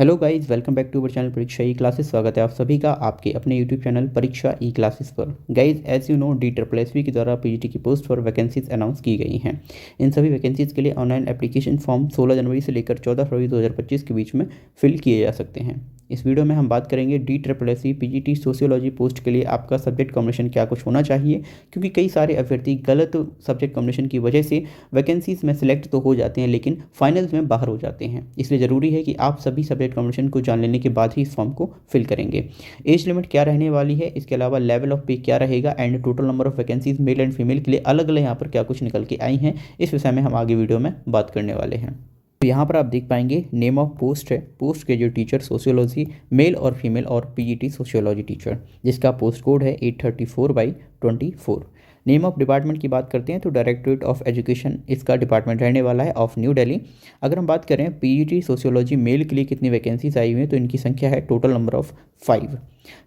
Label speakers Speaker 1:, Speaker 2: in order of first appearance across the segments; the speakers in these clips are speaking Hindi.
Speaker 1: Hello guys, welcome back to our channel Pariksha E classes. स्वागत है आप सभी का आपके अपने YouTube channel Pariksha E classes पर। Guys, as you know, DSSB के द्वारा पीजीटी की पोस्ट पर वैकेंसीज अनाउंस की गई हैं। इन सभी वैकेंसीज के लिए ऑनलाइन एप्लीकेशन फॉर्म 16 जनवरी से लेकर 14 फरवरी 2025 के बीच में फिल किए जा सकते हैं। इस वीडियो में हम बात करेंगे DSSB पीजीटी सोशियोलॉजी पोस्ट के लिए आपका सब्जेक्ट कॉम्बिनेशन क्या कुछ होना चाहिए, क्योंकि कई सारे अभ्यर्थी गलत सब्जेक्ट कॉम्बिनेशन की वजह से वैकेंसीज में सिलेक्ट तो हो जाते हैं लेकिन फाइनल्स में बाहर हो जाते हैं। इसलिए ज़रूरी है कि आप सभी सब्जेक्ट कॉम्बिनेशन को जान लेने के बाद ही इस फॉर्म को फिल करेंगे। एज लिमिट क्या रहने वाली है, इसके अलावा लेवल ऑफ पे क्या रहेगा and total number of vacancies male and female के लिए अलग अलग यहाँ पर क्या कुछ निकल के आई हैं, इस विषय में हम आगे वीडियो में बात करने वाले हैं। तो यहाँ पर आप देख पाएंगे नेम ऑफ पोस्ट है, पोस्ट के जो टीचर सोशियोलॉजी मेल और फीमेल और पीजीटी सोशियोलॉजी टीचर, जिसका पोस्ट कोड है 834/24। नेम ऑफ डिपार्टमेंट की बात करते हैं तो डायरेक्टरेट ऑफ एजुकेशन इसका डिपार्टमेंट रहने वाला है ऑफ न्यू दिल्ली। अगर हम बात करें पीजीटी सोशियोलॉजी मेल के लिए कितनी वैकेंसीज आई हुई हैं तो इनकी संख्या है टोटल नंबर ऑफ 5।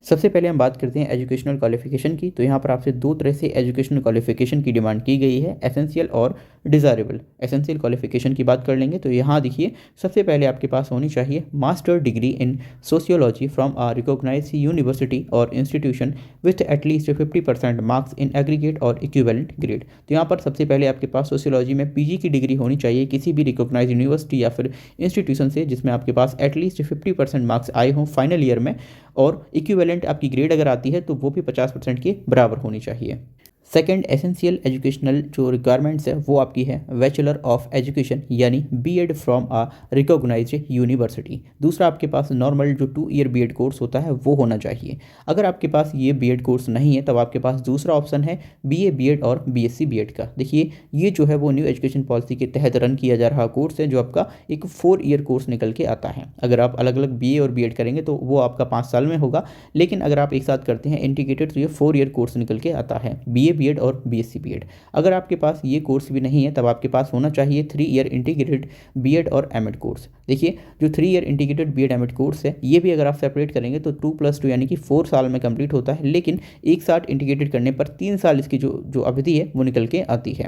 Speaker 1: सबसे पहले हम बात करते हैं एजुकेशनल क्वालिफिकेशन की। तो यहाँ पर आपसे दो तरह से एजुकेशनल क्वालिफिकेशन की डिमांड की गई है, एसेंशियल और डिज़ायरेबल। एसेंशियल क्वालिफिकेशन की बात कर लेंगे तो यहाँ देखिए, सबसे पहले आपके पास होनी चाहिए master degree in sociology from a recognize university और institution with at least 50% marks in aggregate और इक्विवेलेंट ग्रेड। तो यहाँ पर सबसे पहले आपके पास सोशियोलॉजी में पीजी की डिग्री होनी चाहिए किसी भी रिकॉग्नाइज यूनिवर्सिटी या फिर इंस्टीट्यूशन से जिसमें आपके पास एटलीस्ट 50% मार्क्स आए हों फाइनल ईयर में, और इक्विवेलेंट आपकी ग्रेड अगर आती है तो वो भी 50% के बराबर होनी चाहिए। सेकेंड एसेंशियल एजुकेशनल जो रिक्वायरमेंट्स है वो आपकी है बैचलर ऑफ एजुकेशन यानी BEd from a recognised university. दूसरा आपके पास नॉर्मल जो 2 ईयर बीएड कोर्स होता है वो होना चाहिए। अगर आपके पास ये बीएड कोर्स नहीं है तब आपके पास दूसरा ऑप्शन है बीए बीएड और बीएससी बीएड का। देखिए, ये जो है वो न्यू एजुकेशन पॉलिसी के तहत रन किया जा रहा कोर्स है जो आपका एक 4 ईयर कोर्स निकल के आता है। अगर आप अलग अलग बीए और बीएड करेंगे तो वो आपका 5 साल में होगा, लेकिन अगर आप एक साथ करते हैं इंटीग्रेटेड तो ये 4 ईयर कोर्स निकल के आता है, बीए बीएड और बीएससी बीएड। अगर आपके पास ये कोर्स भी नहीं है तब आपके पास होना चाहिए 3 ईयर इंटीग्रेटेड बीएड और एमएड कोर्स। देखिए, जो 3 year integrated BEd MEd course है ये भी अगर आप सेपरेट करेंगे तो 2+2 यानी कि 4 साल में कंप्लीट होता है, लेकिन एक साथ इंटीग्रेटेड करने पर 3 साल इसकी जो अवधि है वो निकल के आती है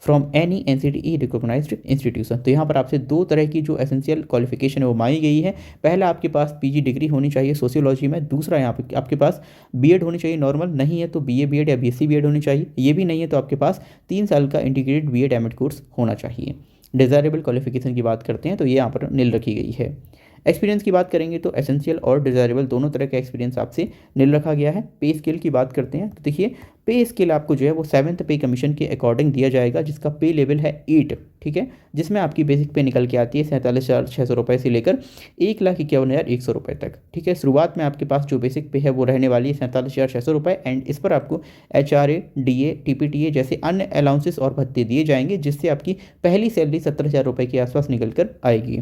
Speaker 1: from any NCTE recognised institution. तो यहाँ पर आपसे दो तरह की जो एसेंशियल क्वालिफिकेशन है वो मांगी गई है। पहला आपके पास पीजी डिग्री होनी चाहिए सोशियोलॉजी में, दूसरा यहाँ पे आपके पास बीएड होनी चाहिए, नॉर्मल नहीं है तो बीए बीएड या बीएससी बीएड होनी चाहिए, ये भी नहीं है तो आपके पास 3 साल का इंटीग्रेटेड बीएड एमएड कोर्स होना चाहिए। डिज़ायरेबल क्वालिफिकेशन की बात करते हैं तो ये यहाँ पर नील रखी गई है। एक्सपीरियंस की बात करेंगे तो एसेंशियल और डिज़ायरेबल दोनों तरह का एक्सपीरियंस आपसे नील रखा गया है। पे स्केल की बात करते हैं तो देखिए, पे स्केल आपको जो है वो 7th पे कमीशन के अकॉर्डिंग दिया जाएगा, जिसका पे लेवल है 8, ठीक है, जिसमें आपकी बेसिक पे निकल के आती है 47,600 रुपये से लेकर 1,51,100 रुपये तक, ठीक है। शुरुआत में आपके पास जो बेसिक पे है वो रहने वाली है 47,600 रुपये एंड इस पर आपको HRA DA TPTA जैसे अन्य अलाउंसेस और भत्ते दिए जाएंगे, जिससे आपकी पहली सैलरी 17,000 रुपये के आसपास निकल कर आएगी।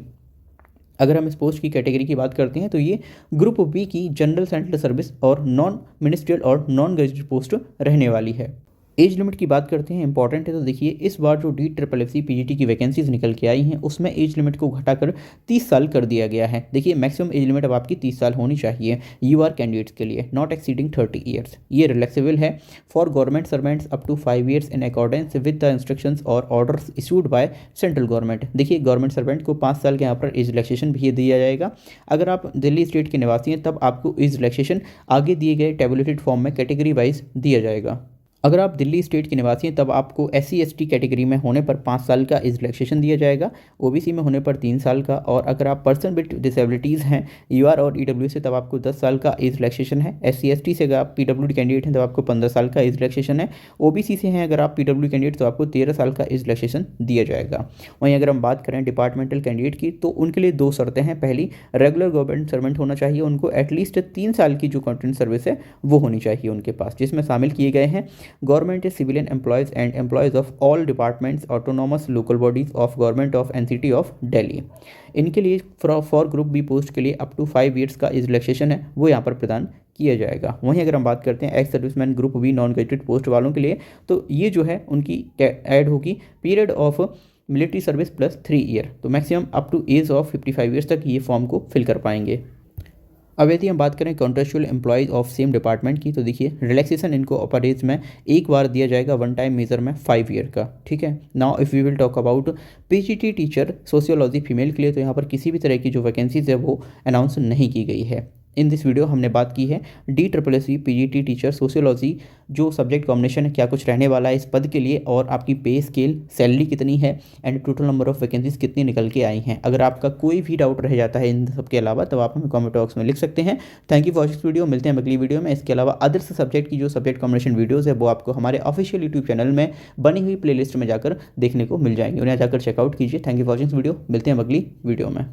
Speaker 1: अगर हम इस पोस्ट की कैटेगरी की बात करते हैं तो ये ग्रुप बी की जनरल सेंट्रल सर्विस और नॉन मिनिस्ट्रियल और नॉन ग्रेजुएट पोस्ट रहने वाली है। एज लिमिट की बात करते हैं, इंपॉर्टेंट है। तो देखिए, इस बार जो DSSB पीजीटी की वैकेंसीज निकल के आई हैं उसमें एज लिमिट को घटाकर 30 साल कर दिया गया है। देखिए, मैक्सिमम एज लिमिट अब आपकी 30 साल होनी चाहिए यूआर कैंडिडेट्स के लिए, नॉट एक्सीडिंग 30 ईयर्स। ये रिलैक्सेबल है for government servants up to 5 years in accordance with the instructions और orders issued by central government. देखिए, गवर्नमेंट सर्वेंट को 5 साल के यहाँ पर एज रिलैक्सेशन भी दिया जाएगा। अगर आप दिल्ली स्टेट के निवासी हैं तब आपको एज रिलैक्सेशन आगे दिए गए टेबुलेटेड फॉर्म में कैटेगरी वाइज दिया जाएगा। अगर आप दिल्ली स्टेट के निवासी हैं तब आपको SC ST कैटेगरी में होने पर 5 साल का एज रिलैक्सेशन दिया जाएगा, OBC में होने पर 3 साल का, और अगर आप पर्सन विद डिसेबिलिटीज़ हैं UR और EW से तब आपको 10 साल का एज रिलैक्सेशन है। SC ST से अगर आप PWD कैंडिडेट हैं तब आपको 15 साल का एज रिलैक्सेशन है। OBC से हैं अगर आप PWD कैंडिडेट तो आपको 13 साल का एज रिलैक्सेशन दिया जाएगा। वहीं अगर हम बात करें डिपार्टमेंटल कैंडिडेट की तो उनके लिए 2 शर्तें हैं। पहली, रेगुलर गवर्नमेंट सर्वेंट होना चाहिए, उनको एटलीस्ट 3 साल की जो कॉन्ट्रैक्ट सर्विस है वो होनी चाहिए उनके पास, जिसमें शामिल किए गए हैं government civilian employees and employees of all departments autonomous local bodies of government of NCT of Delhi. इनके लिए फॉर ग्रुप बी पोस्ट के लिए अप टू 5 ईयर्स का एज रिलैक्सेशन है वो यहाँ पर प्रदान किया जाएगा। वहीं अगर हम बात करते हैं ex serviceman group B non graduate post वालों के लिए तो ये जो है उनकी ऐड होगी period of military service +3 year, तो maximum up to age of 55 years तक ये फॉर्म को फिल कर पाएंगे। अब यदि हम बात करें contractual employees of same department की, तो देखिए रिलैक्सेशन इनको अपर एज में एक बार दिया जाएगा, वन टाइम मेजर में 5 ईयर का। ठीक है, now if we will talk about PGT teacher sociology female के लिए, तो यहाँ पर किसी भी तरह की जो वैकेंसीज है वो अनाउंस नहीं की गई है। इन दिस वीडियो हमने बात की है DSSC पीजीटी टीचर सोशियोलॉजी जो सब्जेक्ट कॉम्बिनेशन है, क्या कुछ रहने वाला है इस पद के लिए, और आपकी पे स्केल, सैलरी कितनी है, and total number of vacancies कितनी निकल के आई हैं। अगर आपका कोई भी डाउट रह जाता है इन सब के अलावा, तो आप हमें कमेंट बॉक्स में लिख सकते हैं। Thank you for this video, मिलते हैं अगली वीडियो में। इसके अलावा अदर्स सब्जेक्ट की जो सब्जेक्ट कॉम्बिनेशन वीडियोज़ है वो आपको हमारे ऑफिशियल यूट्यूब चैनल में बनी हुई प्लेलिस्ट में जाकर देखने को मिल जाएंगे, उन्हें जाकर चेकआउट कीजिए। Thank you for this video, मिलते हैं अगली वीडियो में।